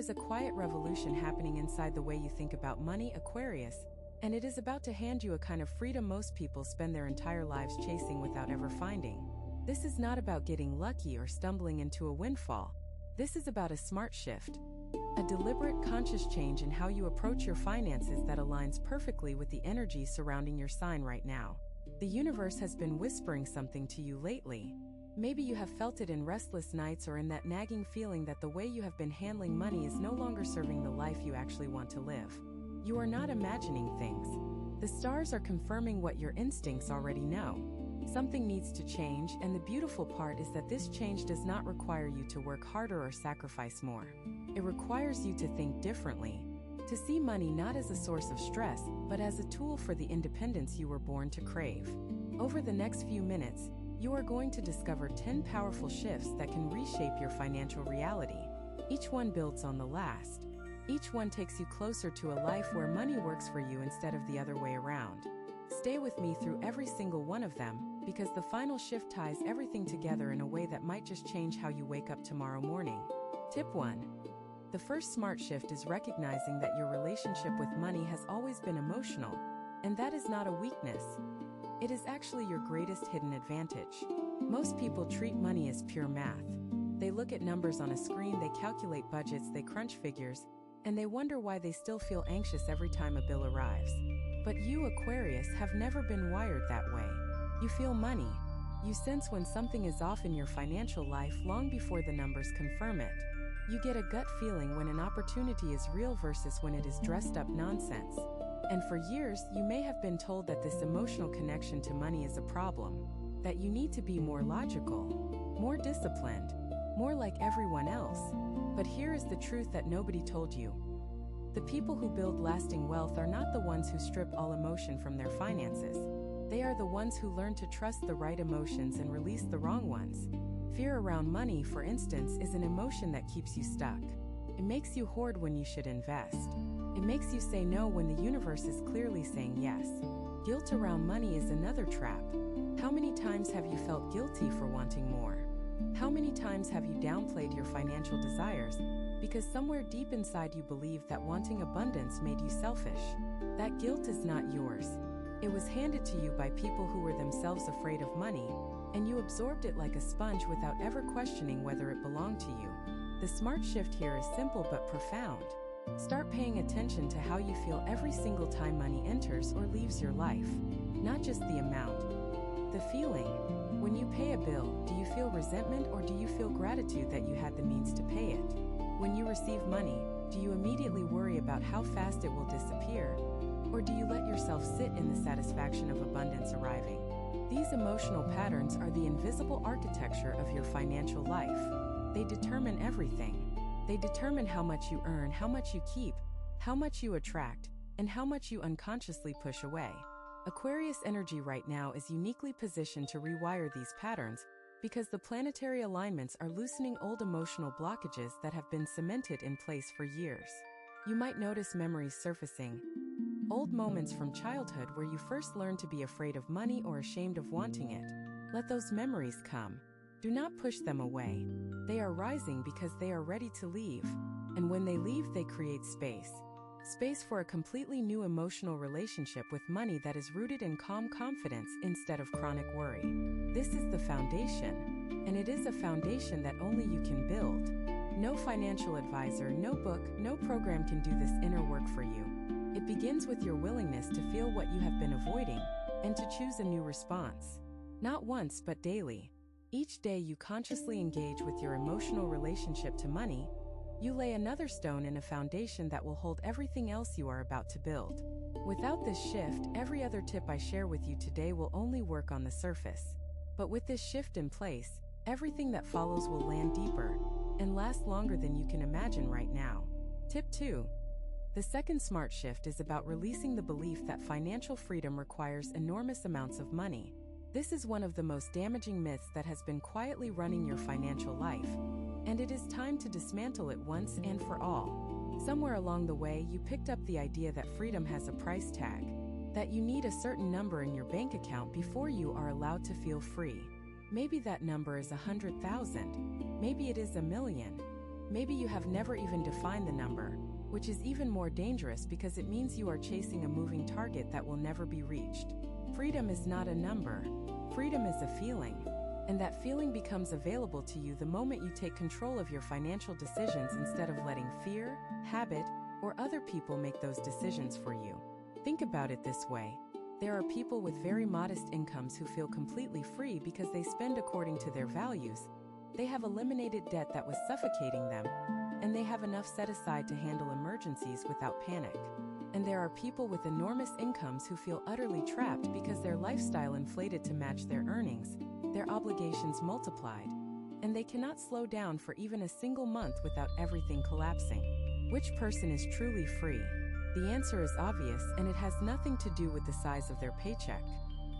is a quiet revolution happening inside the way you think about money, Aquarius, and it is about to hand you a kind of freedom most people spend their entire lives chasing without ever finding. This is not about getting lucky or stumbling into a windfall. This is about a smart shift. A deliberate, conscious change in how you approach your finances that aligns perfectly with the energy surrounding your sign right now. The universe has been whispering something to you lately. Maybe you have felt it in restless nights or in that nagging feeling that the way you have been handling money is no longer serving the life you actually want to live. You are not imagining things. The stars are confirming what your instincts already know. Something needs to change, and the beautiful part is that this change does not require you to work harder or sacrifice more. It requires you to think differently, to see money not as a source of stress, but as a tool for the independence you were born to crave. Over the next few minutes, you are going to discover 10 powerful shifts that can reshape your financial reality. Each one builds on the last. Each one takes you closer to a life where money works for you instead of the other way around. Stay with me through every single one of them, because the final shift ties everything together in a way that might just change how you wake up tomorrow morning. Tip 1. The first smart shift is recognizing that your relationship with money has always been emotional, and that is not a weakness. It is actually your greatest hidden advantage. Most people treat money as pure math. They look at numbers on a screen, they calculate budgets, they crunch figures, and they wonder why they still feel anxious every time a bill arrives. But you, Aquarius, have never been wired that way. You feel money. You sense when something is off in your financial life long before the numbers confirm it. You get a gut feeling when an opportunity is real versus when it is dressed up nonsense. And for years, you may have been told that this emotional connection to money is a problem, that you need to be more logical, more disciplined, more like everyone else. But here is the truth that nobody told you. The people who build lasting wealth are not the ones who strip all emotion from their finances. They are the ones who learn to trust the right emotions and release the wrong ones. Fear around money, for instance, is an emotion that keeps you stuck. It makes you hoard when you should invest. It makes you say no when the universe is clearly saying yes. Guilt around money is another trap. How many times have you felt guilty for wanting more? How many times have you downplayed your financial desires because somewhere deep inside you believed that wanting abundance made you selfish? That guilt is not yours. It was handed to you by people who were themselves afraid of money, and you absorbed it like a sponge without ever questioning whether it belonged to you. The smart shift here is simple but profound. Start paying attention to how you feel every single time money enters or leaves your life, not just the amount. The feeling. When you pay a bill, do you feel resentment or do you feel gratitude that you had the means to pay it? When you receive money, do you immediately worry about how fast it will disappear? Or do you let yourself sit in the satisfaction of abundance arriving? These emotional patterns are the invisible architecture of your financial life. They determine everything. They determine how much you earn, how much you keep, how much you attract, and how much you unconsciously push away. Aquarius energy right now is uniquely positioned to rewire these patterns because the planetary alignments are loosening old emotional blockages that have been cemented in place for years. You might notice memories surfacing. Old moments from childhood where you first learned to be afraid of money or ashamed of wanting it. Let those memories come. Do not push them away. They are rising because they are ready to leave. And when they leave, they create space. Space for a completely new emotional relationship with money that is rooted in calm confidence instead of chronic worry. This is the foundation. And it is a foundation that only you can build. No financial advisor, no book, no program can do this inner work for you. It begins with your willingness to feel what you have been avoiding and to choose a new response. Not once, but daily. Each day you consciously engage with your emotional relationship to money, you lay another stone in a foundation that will hold everything else you are about to build. Without this shift, every other tip I share with you today will only work on the surface. But with this shift in place, everything that follows will land deeper and last longer than you can imagine right now. Tip 2. The second smart shift is about releasing the belief that financial freedom requires enormous amounts of money. This is one of the most damaging myths that has been quietly running your financial life, and it is time to dismantle it once and for all. Somewhere along the way, you picked up the idea that freedom has a price tag, that you need a certain number in your bank account before you are allowed to feel free. Maybe that number is 100,000, maybe it is 1 million. Maybe you have never even defined the number, which is even more dangerous because it means you are chasing a moving target that will never be reached. Freedom is not a number. Freedom is a feeling. And that feeling becomes available to you the moment you take control of your financial decisions instead of letting fear, habit, or other people make those decisions for you. Think about it this way. There are people with very modest incomes who feel completely free because they spend according to their values. They have eliminated debt that was suffocating them, and they have enough set aside to handle emergencies without panic. And there are people with enormous incomes who feel utterly trapped because their lifestyle inflated to match their earnings, their obligations multiplied, and they cannot slow down for even a single month without everything collapsing. Which person is truly free? The answer is obvious, and it has nothing to do with the size of their paycheck.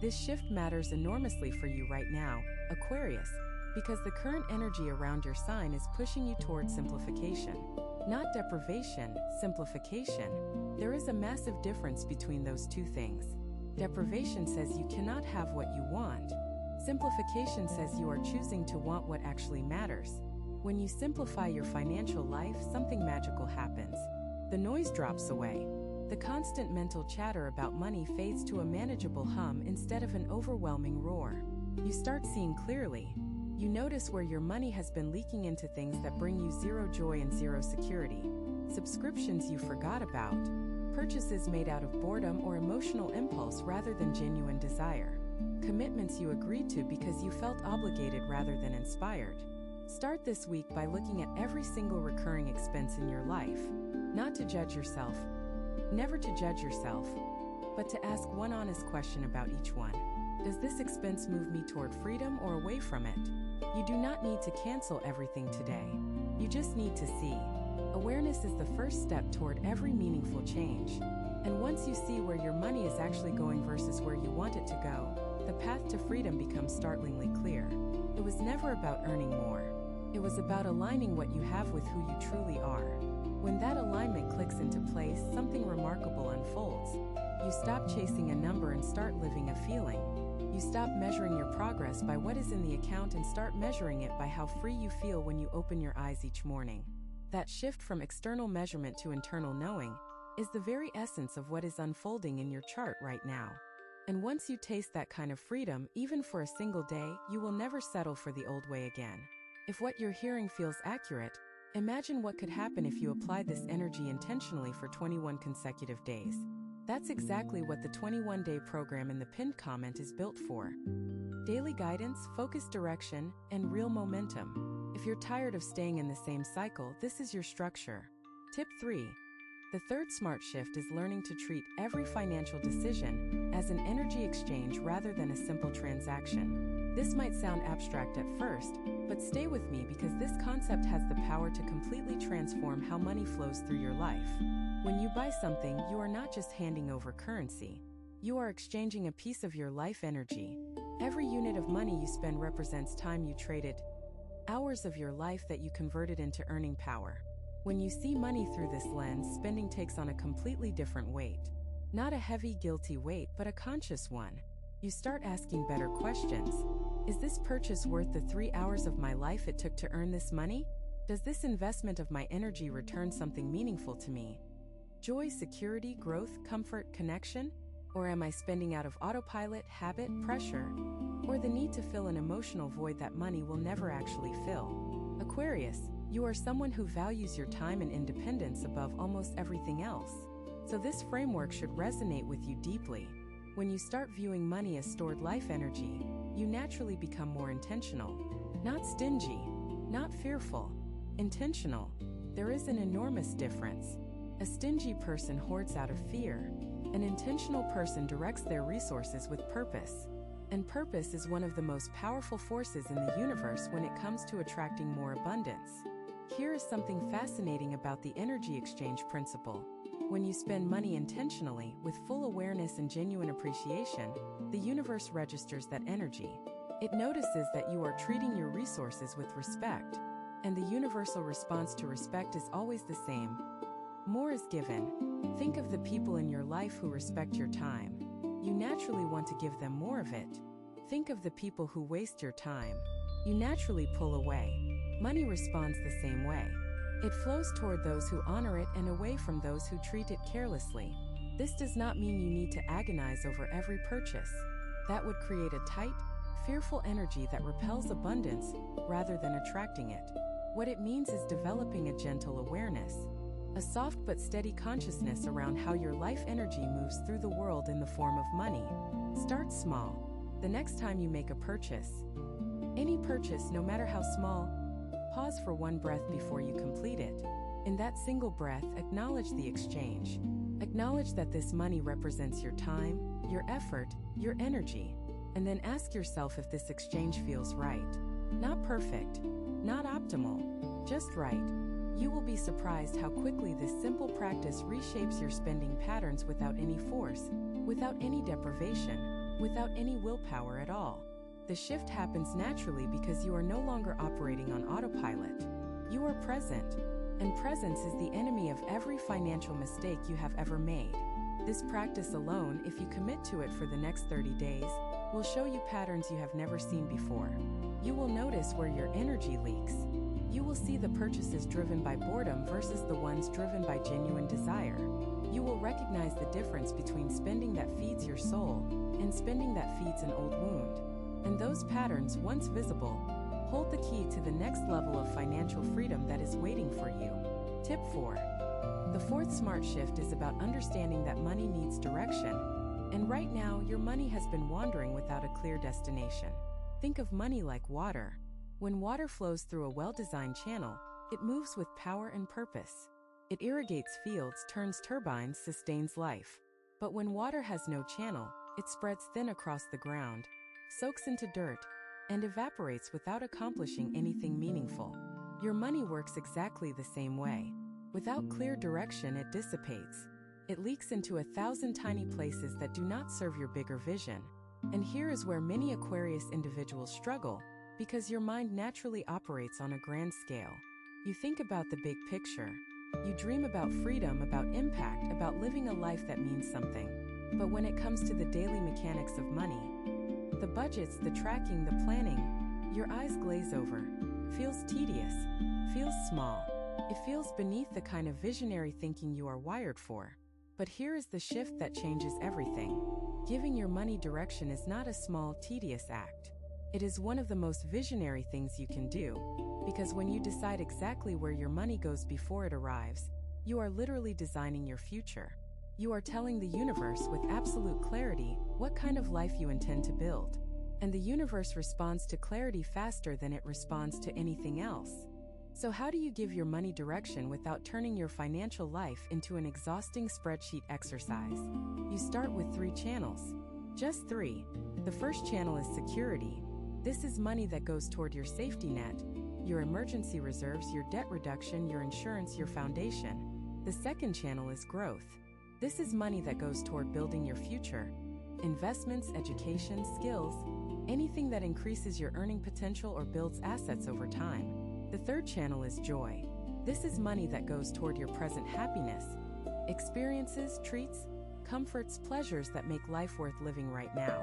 This shift matters enormously for you right now, Aquarius, because the current energy around your sign is pushing you toward simplification. Not deprivation, simplification. There is a massive difference between those two things. Deprivation says you cannot have what you want. Simplification says you are choosing to want what actually matters. When you simplify your financial life, something magical happens. The noise drops away. The constant mental chatter about money fades to a manageable hum instead of an overwhelming roar. You start seeing clearly. You notice where your money has been leaking into things that bring you zero joy and zero security. Subscriptions you forgot about. Purchases made out of boredom or emotional impulse rather than genuine desire. Commitments you agreed to because you felt obligated rather than inspired. Start this week by looking at every single recurring expense in your life. Not to judge yourself. Never to judge yourself. But to ask one honest question about each one. Does this expense move me toward freedom or away from it? You do not need to cancel everything today. You just need to see. Awareness is the first step toward every meaningful change. And once you see where your money is actually going versus where you want it to go, the path to freedom becomes startlingly clear. It was never about earning more. It was about aligning what you have with who you truly are. When that alignment clicks into place, something remarkable unfolds. You stop chasing a number and start living a feeling. You stop measuring your progress by what is in the account and start measuring it by how free you feel when you open your eyes each morning. That shift from external measurement to internal knowing is the very essence of what is unfolding in your chart right now. And once you taste that kind of freedom, even for a single day, you will never settle for the old way again. If what you're hearing feels accurate, imagine what could happen if you applied this energy intentionally for 21 consecutive days. That's exactly what the 21-day program in the pinned comment is built for. Daily guidance, focused direction, and real momentum. If you're tired of staying in the same cycle, this is your structure. Tip 3. The third smart shift is learning to treat every financial decision as an energy exchange rather than a simple transaction. This might sound abstract at first, but stay with me because this concept has the power to completely transform how money flows through your life. When you buy something, you are not just handing over currency. You are exchanging a piece of your life energy. Every unit of money you spend represents time you traded, hours of your life that you converted into earning power. When you see money through this lens, spending takes on a completely different weight. Not a heavy, guilty weight, but a conscious one. You start asking better questions. Is this purchase worth the 3 hours of my life it took to earn this money? Does this investment of my energy return something meaningful to me? Joy, security, growth, comfort, connection? Or am I spending out of autopilot, habit, pressure, or the need to fill an emotional void that money will never actually fill? Aquarius, you are someone who values your time and independence above almost everything else. So this framework should resonate with you deeply. When you start viewing money as stored life energy, you naturally become more intentional. Not stingy, not fearful, intentional. There is an enormous difference. A stingy person hoards out of fear. An intentional person directs their resources with purpose. And purpose is one of the most powerful forces in the universe when it comes to attracting more abundance. Here is something fascinating about the energy exchange principle. When you spend money intentionally, with full awareness and genuine appreciation, the universe registers that energy. It notices that you are treating your resources with respect. And the universal response to respect is always the same. More is given. Think of the people in your life who respect your time. You naturally want to give them more of it. Think of the people who waste your time. You naturally pull away. Money responds the same way. It flows toward those who honor it and away from those who treat it carelessly. This does not mean you need to agonize over every purchase. That would create a tight, fearful energy that repels abundance rather than attracting it. What it means is developing a gentle awareness, a soft but steady consciousness around how your life energy moves through the world in the form of money. Start small. The next time you make a purchase, any purchase, no matter how small, pause for one breath before you complete it. In that single breath, acknowledge the exchange. Acknowledge that this money represents your time, your effort, your energy, and then ask yourself if this exchange feels right. Not perfect, not optimal, just right. You will be surprised how quickly this simple practice reshapes your spending patterns without any force, without any deprivation, without any willpower at all. The shift happens naturally because you are no longer operating on autopilot. You are present, and presence is the enemy of every financial mistake you have ever made. This practice alone, if you commit to it for the next 30 days, will show you patterns you have never seen before. You will notice where your energy leaks. You will see the purchases driven by boredom versus the ones driven by genuine desire. You will recognize the difference between spending that feeds your soul and spending that feeds an old wound. And those patterns, once visible, hold the key to the next level of financial freedom that is waiting for you. Tip 4. The fourth smart shift is about understanding that money needs direction. And right now, your money has been wandering without a clear destination. Think of money like water. When water flows through a well-designed channel, it moves with power and purpose. It irrigates fields, turns turbines, sustains life. But when water has no channel, it spreads thin across the ground, soaks into dirt, and evaporates without accomplishing anything meaningful. Your money works exactly the same way. Without clear direction, it dissipates. It leaks into 1,000 tiny places that do not serve your bigger vision. And here is where many Aquarius individuals struggle, because your mind naturally operates on a grand scale. You think about the big picture. You dream about freedom, about impact, about living a life that means something. But when it comes to the daily mechanics of money, the budgets, the tracking, the planning, your eyes glaze over. Feels tedious, feels small. It feels beneath the kind of visionary thinking you are wired for. But here is the shift that changes everything. Giving your money direction is not a small, tedious act. It is one of the most visionary things you can do, because when you decide exactly where your money goes before it arrives, you are literally designing your future. You are telling the universe with absolute clarity what kind of life you intend to build. And the universe responds to clarity faster than it responds to anything else. So how do you give your money direction without turning your financial life into an exhausting spreadsheet exercise? You start with 3 channels. Just 3. The first channel is security. This is money that goes toward your safety net, your emergency reserves, your debt reduction, your insurance, your foundation. The second channel is growth. This is money that goes toward building your future. Investments, education, skills, anything that increases your earning potential or builds assets over time. The third channel is joy. This is money that goes toward your present happiness, experiences, treats, comforts, pleasures that make life worth living right now.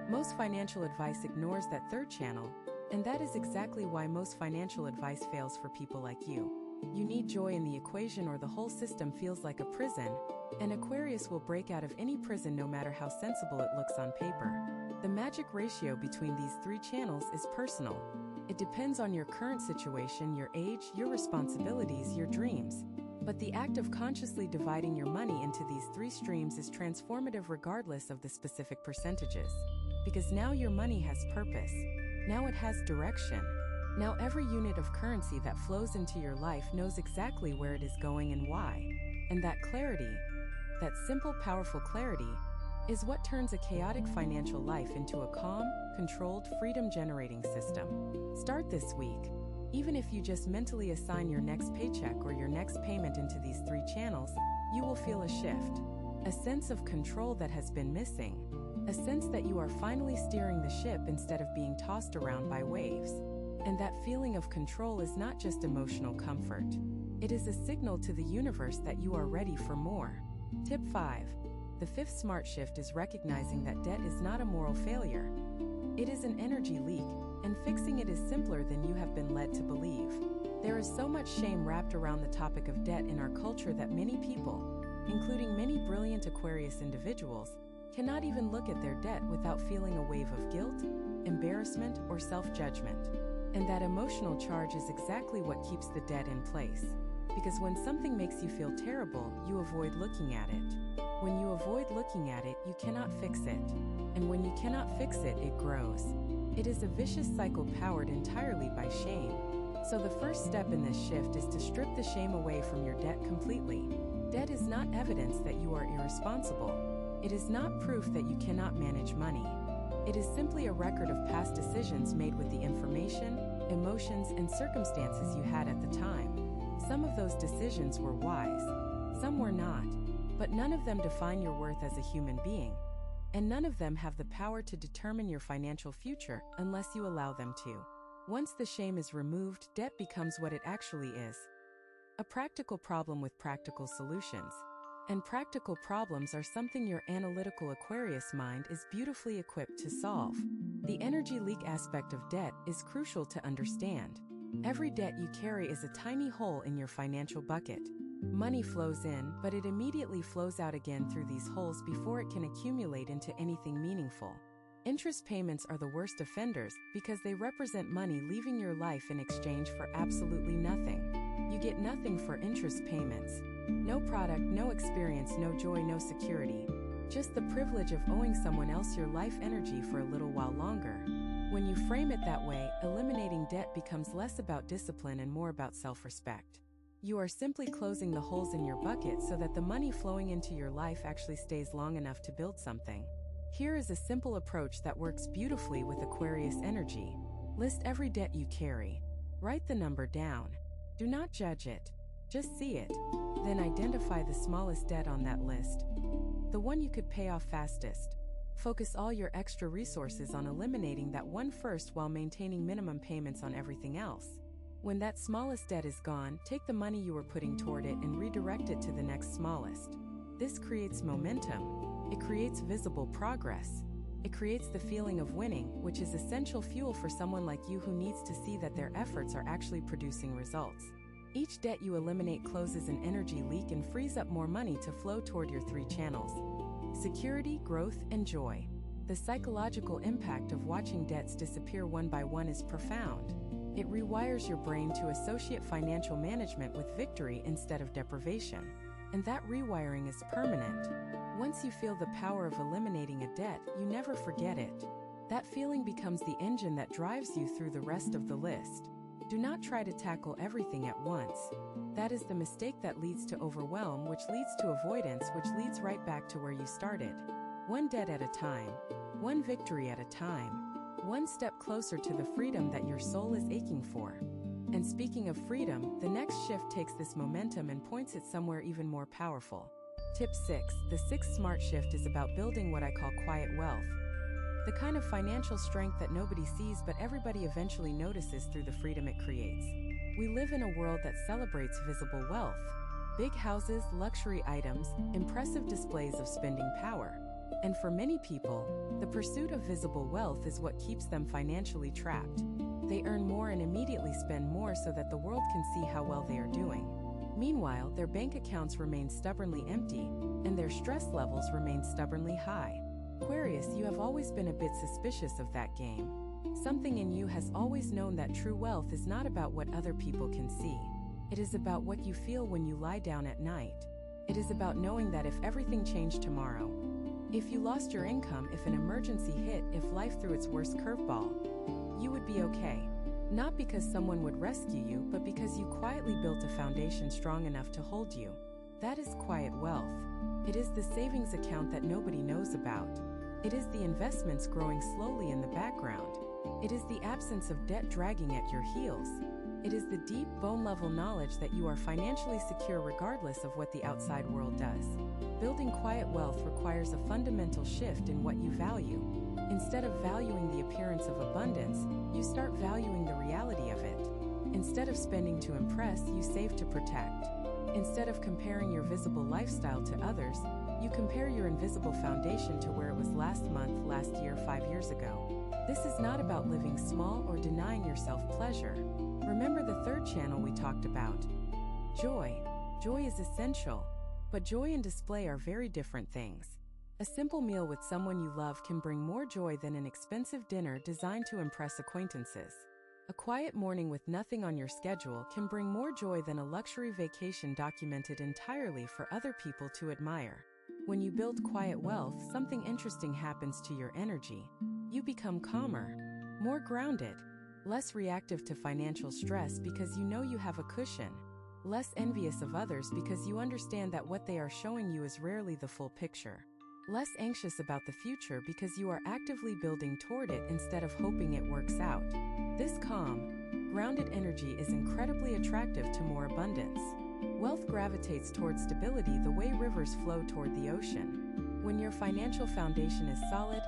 Most financial advice ignores that third channel, and that is exactly why most financial advice fails for people like you. You need joy in the equation or the whole system feels like a prison, and Aquarius will break out of any prison no matter how sensible it looks on paper. The magic ratio between these 3 channels is personal. It depends on your current situation, your age, your responsibilities, your dreams. But the act of consciously dividing your money into these 3 streams is transformative regardless of the specific percentages. Because now your money has purpose. Now it has direction. Now every unit of currency that flows into your life knows exactly where it is going and why. And that clarity, that simple, powerful clarity, is what turns a chaotic financial life into a calm, controlled, freedom-generating system. Start this week. Even if you just mentally assign your next paycheck or your next payment into these 3 channels, you will feel a shift. A sense of control that has been missing. A sense that you are finally steering the ship instead of being tossed around by waves. And that feeling of control is not just emotional comfort. It is a signal to the universe that you are ready for more. Tip 5. The 5th smart shift is recognizing that debt is not a moral failure. It is an energy leak, and fixing it is simpler than you have been led to believe. There is so much shame wrapped around the topic of debt in our culture that many people, including many brilliant Aquarius individuals, cannot even look at their debt without feeling a wave of guilt, embarrassment, or self-judgment. And that emotional charge is exactly what keeps the debt in place. Because when something makes you feel terrible, you avoid looking at it. When you avoid looking at it, you cannot fix it. And when you cannot fix it, it grows. It is a vicious cycle powered entirely by shame. So the first step in this shift is to strip the shame away from your debt completely. Debt is not evidence that you are irresponsible. It is not proof that you cannot manage money. It is simply a record of past decisions made with the information, emotions, and circumstances you had at the time. Some of those decisions were wise, some were not, but none of them define your worth as a human being, and none of them have the power to determine your financial future unless you allow them to. Once the shame is removed, debt becomes what it actually is: a practical problem with practical solutions. And practical problems are something your analytical Aquarius mind is beautifully equipped to solve. The energy leak aspect of debt is crucial to understand. Every debt you carry is a tiny hole in your financial bucket. Money flows in, but it immediately flows out again through these holes before it can accumulate into anything meaningful. Interest payments are the worst offenders because they represent money leaving your life in exchange for absolutely nothing. You get nothing for interest payments. No product, no experience, no joy, no security. Just the privilege of owing someone else your life energy for a little while longer. When you frame it that way, eliminating debt becomes less about discipline and more about self-respect. You are simply closing the holes in your bucket so that the money flowing into your life actually stays long enough to build something. Here is a simple approach that works beautifully with Aquarius energy. List every debt you carry. Write the number down. Do not judge it. Just see it. Then identify the smallest debt on that list, the one you could pay off fastest. Focus all your extra resources on eliminating that one first while maintaining minimum payments on everything else. When that smallest debt is gone, take the money you were putting toward it and redirect it to the next smallest. This creates momentum. It creates visible progress. It creates the feeling of winning, which is essential fuel for someone like you who needs to see that their efforts are actually producing results. Each debt you eliminate closes an energy leak and frees up more money to flow toward your three channels: security, growth, and joy. The psychological impact of watching debts disappear one by one is profound. It rewires your brain to associate financial management with victory instead of deprivation. And that rewiring is permanent. Once you feel the power of eliminating a debt, you never forget it. That feeling becomes the engine that drives you through the rest of the list. Do not try to tackle everything at once. That is the mistake that leads to overwhelm, which leads to avoidance, which leads right back to where you started. One debt at a time, one victory at a time, one step closer to the freedom that your soul is aching for. And speaking of freedom, the next shift takes this momentum and points it somewhere even more powerful. Tip 6. The sixth smart shift is about building what I call quiet wealth. The kind of financial strength that nobody sees but everybody eventually notices through the freedom it creates. We live in a world that celebrates visible wealth. Big houses, luxury items, impressive displays of spending power. And for many people, the pursuit of visible wealth is what keeps them financially trapped. They earn more and immediately spend more so that the world can see how well they are doing. Meanwhile, their bank accounts remain stubbornly empty, and their stress levels remain stubbornly high. Aquarius, you have always been a bit suspicious of that game. Something in you has always known that true wealth is not about what other people can see. It is about what you feel when you lie down at night. It is about knowing that if everything changed tomorrow, if you lost your income, if an emergency hit, if life threw its worst curveball, you would be okay. Not because someone would rescue you, but because you quietly built a foundation strong enough to hold you. That is quiet wealth. It is the savings account that nobody knows about. It is the investments growing slowly in the background. It is the absence of debt dragging at your heels. It is the deep, bone-level knowledge that you are financially secure regardless of what the outside world does. Building quiet wealth requires a fundamental shift in what you value. Instead of valuing the appearance of abundance, you start valuing the reality of it. Instead of spending to impress, you save to protect. Instead of comparing your visible lifestyle to others, you compare your invisible foundation to where it was last month, last year, 5 years ago. This is not about living small or denying yourself pleasure. Remember the third channel we talked about? Joy. Joy is essential, but joy and display are very different things. A simple meal with someone you love can bring more joy than an expensive dinner designed to impress acquaintances. A quiet morning with nothing on your schedule can bring more joy than a luxury vacation documented entirely for other people to admire. When you build quiet wealth, something interesting happens to your energy. You become calmer, more grounded, less reactive to financial stress because you know you have a cushion, less envious of others because you understand that what they are showing you is rarely the full picture, less anxious about the future because you are actively building toward it instead of hoping it works out. This calm, grounded energy is incredibly attractive to more abundance. Wealth gravitates toward stability the way rivers flow toward the ocean. When your financial foundation is solid,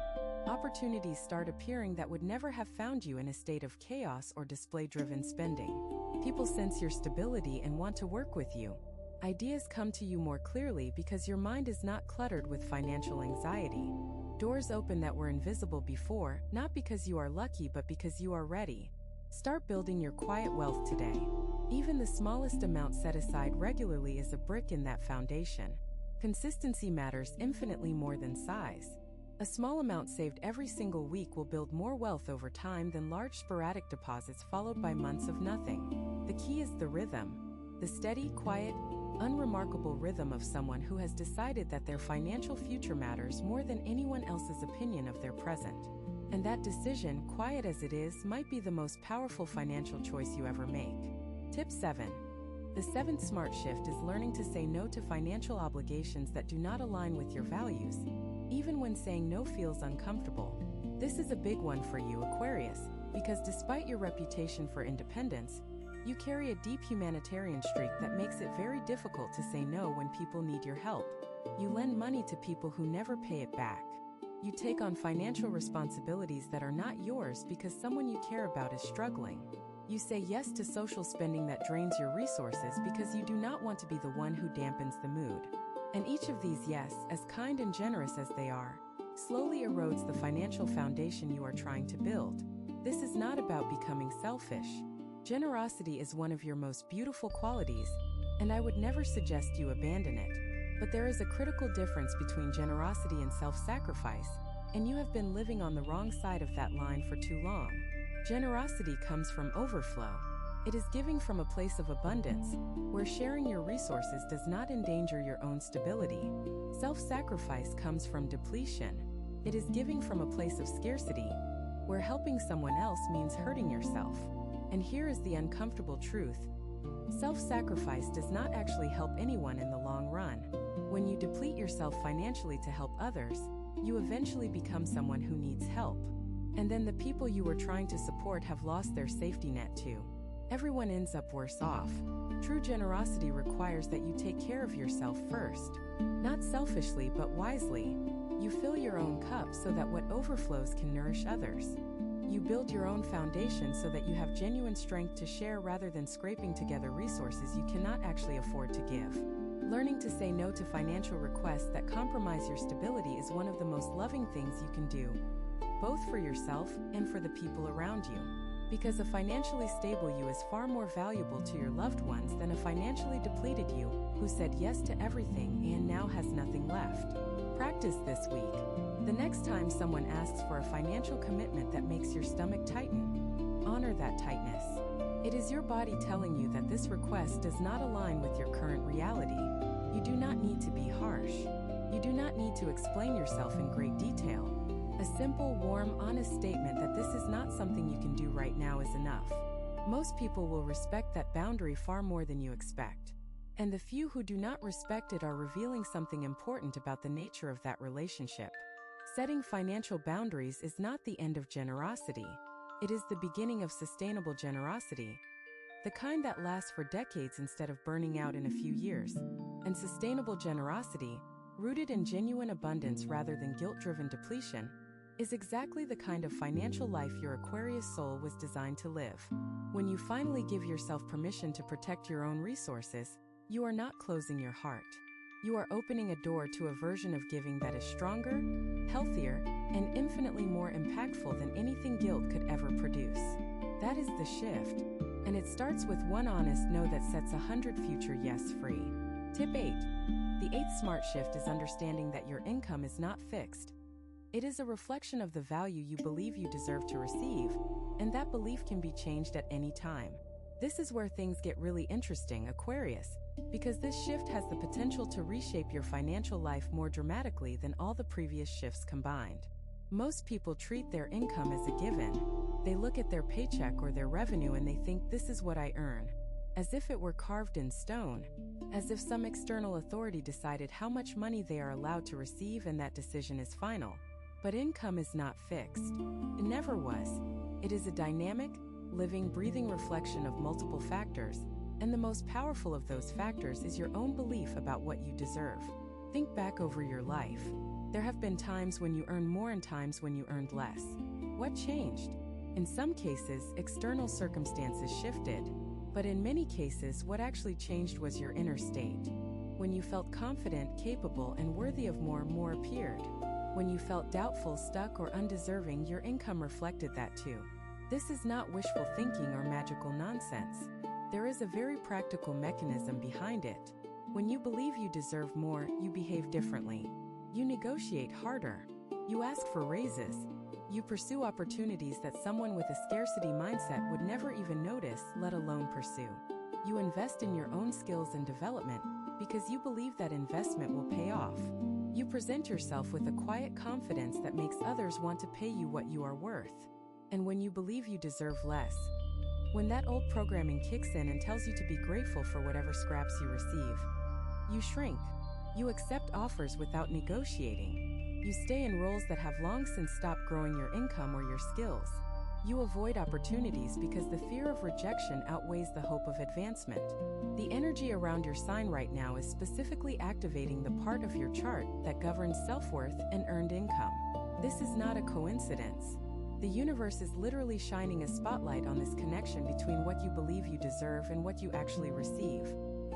opportunities start appearing that would never have found you in a state of chaos or display-driven spending. People sense your stability and want to work with you. Ideas come to you more clearly because your mind is not cluttered with financial anxiety. Doors open that were invisible before, not because you are lucky but because you are ready. Start building your quiet wealth today. Even the smallest amount set aside regularly is a brick in that foundation. Consistency matters infinitely more than size. A small amount saved every single week will build more wealth over time than large sporadic deposits followed by months of nothing. The key is the rhythm. The steady, quiet, unremarkable rhythm of someone who has decided that their financial future matters more than anyone else's opinion of their present. And that decision, quiet as it is, might be the most powerful financial choice you ever make. Tip 7. The seventh smart shift is learning to say no to financial obligations that do not align with your values, even when saying no feels uncomfortable. This is a big one for you, Aquarius, because despite your reputation for independence, you carry a deep humanitarian streak that makes it very difficult to say no when people need your help. You lend money to people who never pay it back. You take on financial responsibilities that are not yours because someone you care about is struggling. You say yes to social spending that drains your resources because you do not want to be the one who dampens the mood. And each of these yes, as kind and generous as they are, slowly erodes the financial foundation you are trying to build. This is not about becoming selfish. Generosity is one of your most beautiful qualities, and I would never suggest you abandon it. But there is a critical difference between generosity and self-sacrifice, and you have been living on the wrong side of that line for too long. Generosity comes from overflow. It is giving from a place of abundance, where sharing your resources does not endanger your own stability. Self-sacrifice comes from depletion. It is giving from a place of scarcity, where helping someone else means hurting yourself. And here is the uncomfortable truth. Self-sacrifice does not actually help anyone in the long run. When you deplete yourself financially to help others, you eventually become someone who needs help. And then the people you were trying to support have lost their safety net too. Everyone ends up worse off. True generosity requires that you take care of yourself first. Not selfishly but wisely. You fill your own cup so that what overflows can nourish others. You build your own foundation so that you have genuine strength to share rather than scraping together resources you cannot actually afford to give. Learning to say no to financial requests that compromise your stability is one of the most loving things you can do, both for yourself and for the people around you. Because a financially stable you is far more valuable to your loved ones than a financially depleted you, who said yes to everything and now has nothing left. Practice this week. The next time someone asks for a financial commitment that makes your stomach tighten, honor that tightness. It is your body telling you that this request does not align with your current reality. You do not need to be harsh. You do not need to explain yourself in great detail. A simple, warm, honest statement that this is not something you can do right now is enough. Most people will respect that boundary far more than you expect. And the few who do not respect it are revealing something important about the nature of that relationship. Setting financial boundaries is not the end of generosity. It is the beginning of sustainable generosity, the kind that lasts for decades instead of burning out in a few years. And sustainable generosity, rooted in genuine abundance rather than guilt-driven depletion, is exactly the kind of financial life your Aquarius soul was designed to live. When you finally give yourself permission to protect your own resources, you are not closing your heart. You are opening a door to a version of giving that is stronger, healthier, and infinitely more impactful than anything guilt could ever produce. That is the shift. And it starts with one honest no that sets 100 future yes free. Tip 8. The eighth smart shift is understanding that your income is not fixed. It is a reflection of the value you believe you deserve to receive, and that belief can be changed at any time. This is where things get really interesting, Aquarius, because this shift has the potential to reshape your financial life more dramatically than all the previous shifts combined. Most people treat their income as a given. They look at their paycheck or their revenue and they think, this is what I earn, as if it were carved in stone, as if some external authority decided how much money they are allowed to receive and that decision is final. But income is not fixed. It never was. It is a dynamic, living, breathing reflection of multiple factors, and the most powerful of those factors is your own belief about what you deserve. Think back over your life. There have been times when you earned more and times when you earned less. What changed? In some cases, external circumstances shifted, but in many cases, what actually changed was your inner state. When you felt confident, capable, and worthy of more appeared. When you felt doubtful, stuck, or undeserving, your income reflected that too. This is not wishful thinking or magical nonsense. There is a very practical mechanism behind it. When you believe you deserve more, you behave differently. You negotiate harder. You ask for raises. You pursue opportunities that someone with a scarcity mindset would never even notice, let alone pursue. You invest in your own skills and development because you believe that investment will pay off. You present yourself with a quiet confidence that makes others want to pay you what you are worth. And when you believe you deserve less, when that old programming kicks in and tells you to be grateful for whatever scraps you receive, you shrink. You accept offers without negotiating. You stay in roles that have long since stopped growing your income or your skills. You avoid opportunities because the fear of rejection outweighs the hope of advancement. The energy around your sign right now is specifically activating the part of your chart that governs self-worth and earned income. This is not a coincidence. The universe is literally shining a spotlight on this connection between what you believe you deserve and what you actually receive.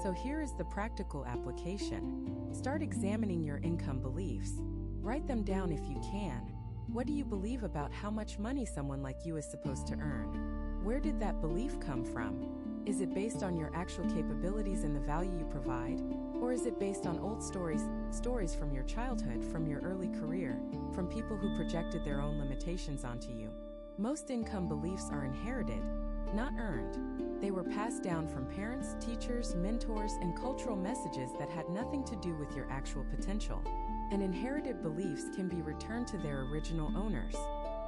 So here is the practical application. Start examining your income beliefs. Write them down if you can. What do you believe about how much money someone like you is supposed to earn? Where did that belief come from? Is it based on your actual capabilities and the value you provide? Or is it based on old stories from your childhood, from your early career, from people who projected their own limitations onto you? Most income beliefs are inherited, not earned. They were passed down from parents, teachers, mentors, and cultural messages that had nothing to do with your actual potential. And inherited beliefs can be returned to their original owners.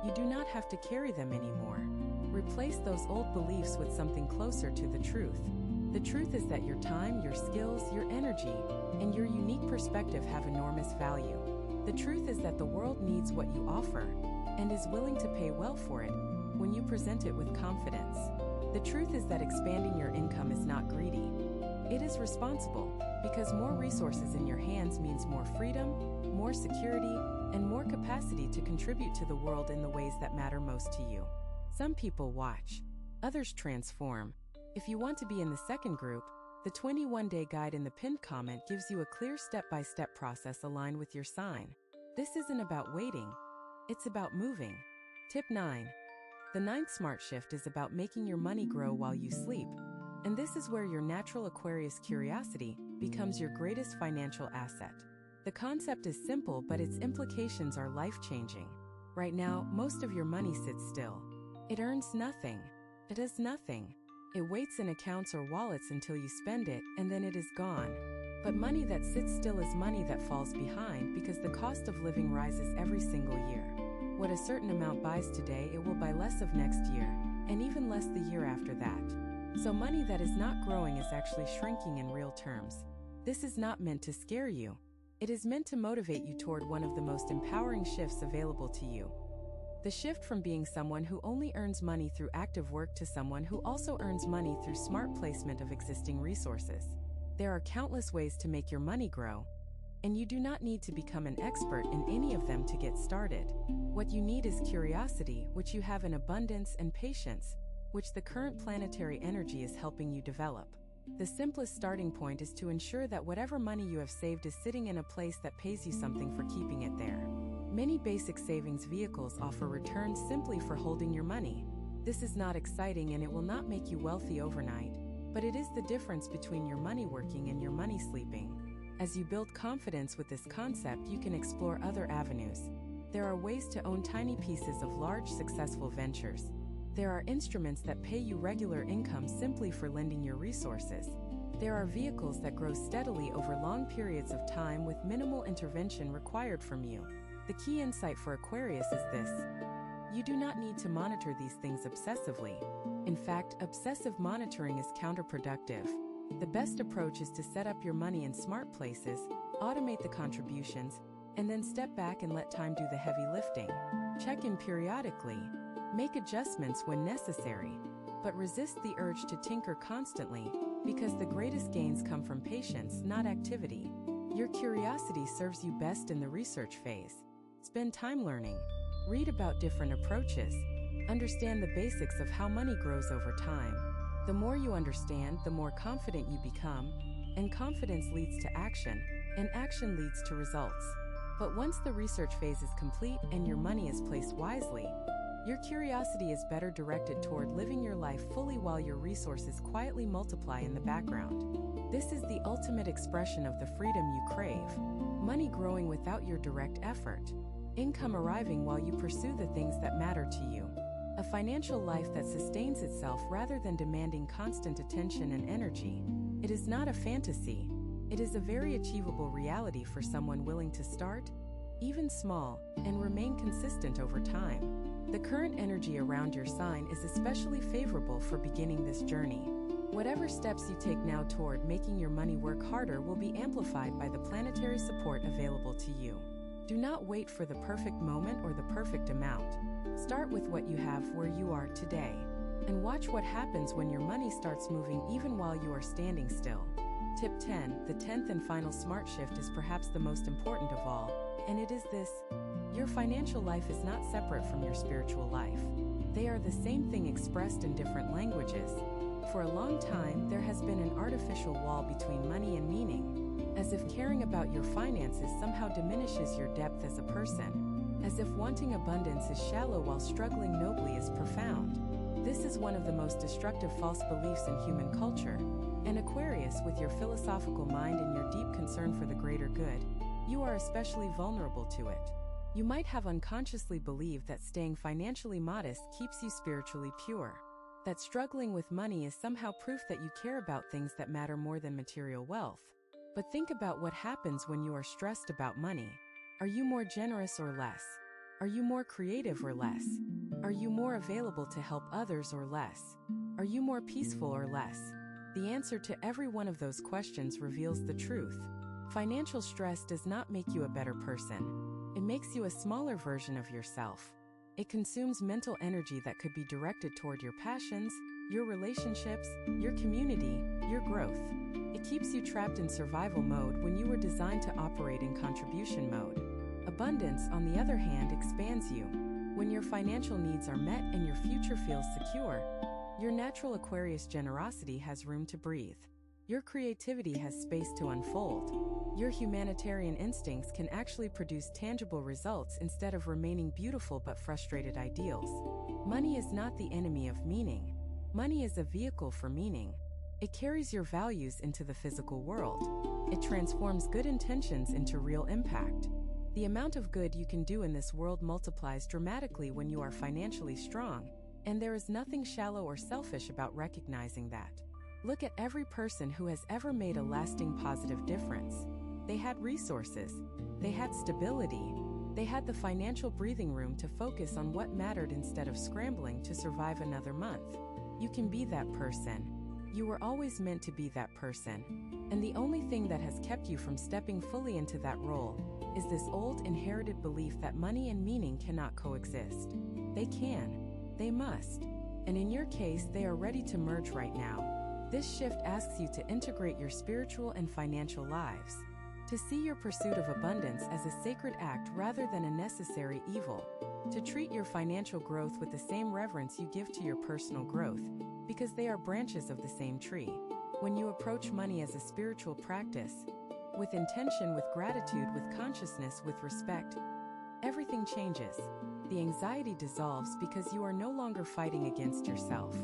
You do not have to carry them anymore. Replace those old beliefs with something closer to the truth. The truth is that your time, your skills, your energy, and your unique perspective have enormous value. The truth is that the world needs what you offer and is willing to pay well for it when you present it with confidence. The truth is that expanding your income is not greedy. It is responsible, because more resources in your hands means more freedom, more security, and more capacity to contribute to the world in the ways that matter most to you. Some people watch, others transform. If you want to be in the second group, the 21-day guide in the pinned comment gives you a clear step-by-step process aligned with your sign. This isn't about waiting, it's about moving. Tip 9. The ninth smart shift is about making your money grow while you sleep. And this is where your natural Aquarius curiosity becomes your greatest financial asset. The concept is simple, but its implications are life-changing. Right now, most of your money sits still. It earns nothing. It does nothing. It waits in accounts or wallets until you spend it, and then it is gone. But money that sits still is money that falls behind because the cost of living rises every single year. What a certain amount buys today, it will buy less of next year, and even less the year after that. So money that is not growing is actually shrinking in real terms. This is not meant to scare you. It is meant to motivate you toward one of the most empowering shifts available to you. The shift from being someone who only earns money through active work to someone who also earns money through smart placement of existing resources. There are countless ways to make your money grow, and you do not need to become an expert in any of them to get started. What you need is curiosity, which you have in abundance, and patience, which the current planetary energy is helping you develop. The simplest starting point is to ensure that whatever money you have saved is sitting in a place that pays you something for keeping it there. Many basic savings vehicles offer returns simply for holding your money. This is not exciting and it will not make you wealthy overnight, but it is the difference between your money working and your money sleeping. As you build confidence with this concept, you can explore other avenues. There are ways to own tiny pieces of large, successful ventures. There are instruments that pay you regular income simply for lending your resources. There are vehicles that grow steadily over long periods of time with minimal intervention required from you. The key insight for Aquarius is this: you do not need to monitor these things obsessively. In fact, obsessive monitoring is counterproductive. The best approach is to set up your money in smart places, automate the contributions, and then step back and let time do the heavy lifting. Check in periodically. Make adjustments when necessary. But resist the urge to tinker constantly, because the greatest gains come from patience, not activity. Your curiosity serves you best in the research phase. Spend time learning. Read about different approaches. Understand the basics of how money grows over time. The more you understand, the more confident you become, and confidence leads to action, and action leads to results. But once the research phase is complete and your money is placed wisely, your curiosity is better directed toward living your life fully while your resources quietly multiply in the background. This is the ultimate expression of the freedom you crave. Money growing without your direct effort. Income arriving while you pursue the things that matter to you. A financial life that sustains itself rather than demanding constant attention and energy. It is not a fantasy. It is a very achievable reality for someone willing to start, even small, and remain consistent over time. The current energy around your sign is especially favorable for beginning this journey. Whatever steps you take now toward making your money work harder will be amplified by the planetary support available to you. Do not wait for the perfect moment or the perfect amount. Start with what you have where you are today, and watch what happens when your money starts moving even while you are standing still. Tip 10. The 10th and final smart shift is perhaps the most important of all, and it is this: your financial life is not separate from your spiritual life. They are the same thing expressed in different languages. For a long time, there has been an artificial wall between money and meaning, as if caring about your finances somehow diminishes your depth as a person, as if wanting abundance is shallow while struggling nobly is profound. This is one of the most destructive false beliefs in human culture, and Aquarius, with your philosophical mind and your deep concern for the greater good, you are especially vulnerable to it. You might have unconsciously believed that staying financially modest keeps you spiritually pure, that struggling with money is somehow proof that you care about things that matter more than material wealth. But think about what happens when you are stressed about money. Are you more generous or less? Are you more creative or less? Are you more available to help others or less? Are you more peaceful or less? The answer to every one of those questions reveals the truth. Financial stress does not make you a better person. It makes you a smaller version of yourself. It consumes mental energy that could be directed toward your passions, your relationships, your community, your growth. It keeps you trapped in survival mode when you were designed to operate in contribution mode. Abundance, on the other hand, expands you. When your financial needs are met and your future feels secure, your natural Aquarius generosity has room to breathe. Your creativity has space to unfold. Your humanitarian instincts can actually produce tangible results instead of remaining beautiful but frustrated ideals. Money is not the enemy of meaning. Money is a vehicle for meaning. It carries your values into the physical world. It transforms good intentions into real impact. The amount of good you can do in this world multiplies dramatically when you are financially strong, and there is nothing shallow or selfish about recognizing that. Look at every person who has ever made a lasting positive difference. They had resources. They had stability. They had the financial breathing room to focus on what mattered instead of scrambling to survive another month. You can be that person. You were always meant to be that person. And the only thing that has kept you from stepping fully into that role is this old inherited belief that money and meaning cannot coexist. They can. They must. And in your case, they are ready to merge right now. This shift asks you to integrate your spiritual and financial lives, to see your pursuit of abundance as a sacred act rather than a necessary evil, to treat your financial growth with the same reverence you give to your personal growth, because they are branches of the same tree. When you approach money as a spiritual practice, with intention, with gratitude, with consciousness, with respect, everything changes. The anxiety dissolves because you are no longer fighting against yourself.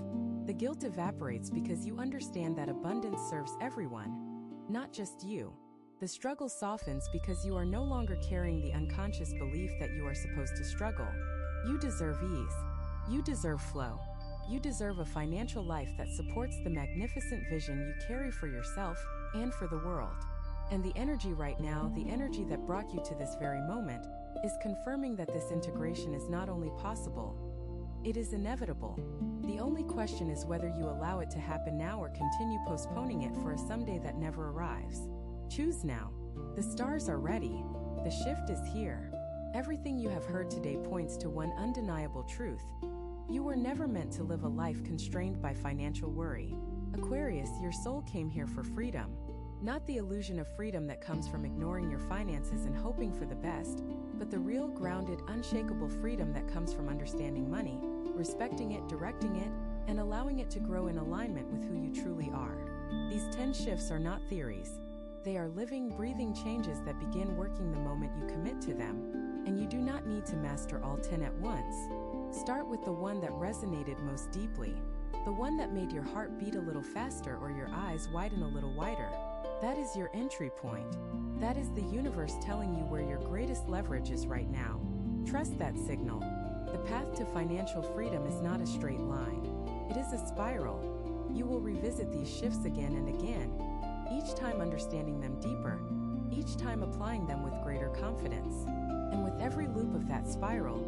The guilt evaporates because you understand that abundance serves everyone, not just you. The struggle softens because you are no longer carrying the unconscious belief that you are supposed to struggle. You deserve ease. You deserve flow. You deserve a financial life that supports the magnificent vision you carry for yourself and for the world. And the energy right now, the energy that brought you to this very moment, is confirming that this integration is not only possible, it is inevitable. The only question is whether you allow it to happen now or continue postponing it for a someday that never arrives. Choose now. The stars are ready. The shift is here. Everything you have heard today points to one undeniable truth. You were never meant to live a life constrained by financial worry. Aquarius, your soul came here for freedom. Not the illusion of freedom that comes from ignoring your finances and hoping for the best, but the real, grounded, unshakable freedom that comes from understanding money, respecting it, directing it, and allowing it to grow in alignment with who you truly are. These 10 shifts are not theories. They are living, breathing changes that begin working the moment you commit to them, and you do not need to master all 10 at once. Start with the one that resonated most deeply, the one that made your heart beat a little faster or your eyes widen a little wider. That is your entry point. That is the universe telling you where your greatest leverage is right now. Trust that signal. The path to financial freedom is not a straight line. It is a spiral. You will revisit these shifts again and again, each time understanding them deeper, each time applying them with greater confidence. And with every loop of that spiral,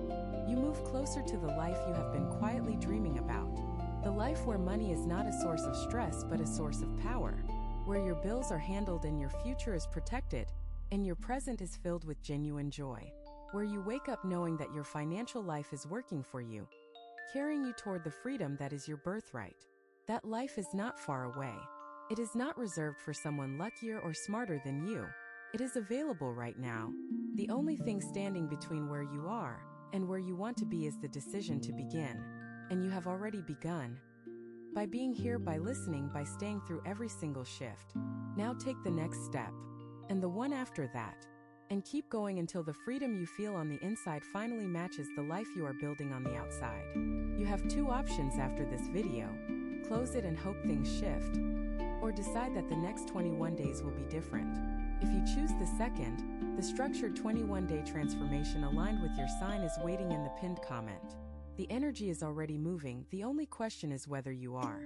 you move closer to the life you have been quietly dreaming about. The life where money is not a source of stress but a source of power, where your bills are handled and your future is protected, and your present is filled with genuine joy, where you wake up knowing that your financial life is working for you, carrying you toward the freedom that is your birthright. That life is not far away. It is not reserved for someone luckier or smarter than you. It is available right now. The only thing standing between where you are and where you want to be is the decision to begin. And you have already begun. By being here, by listening, by staying through every single shift. Now take the next step, and the one after that, and keep going until the freedom you feel on the inside finally matches the life you are building on the outside. You have two options after this video: close it and hope things shift, or decide that the next 21 days will be different. If you choose the second, the structured 21-day transformation aligned with your sign is waiting in the pinned comment. The energy is already moving, the only question is whether you are.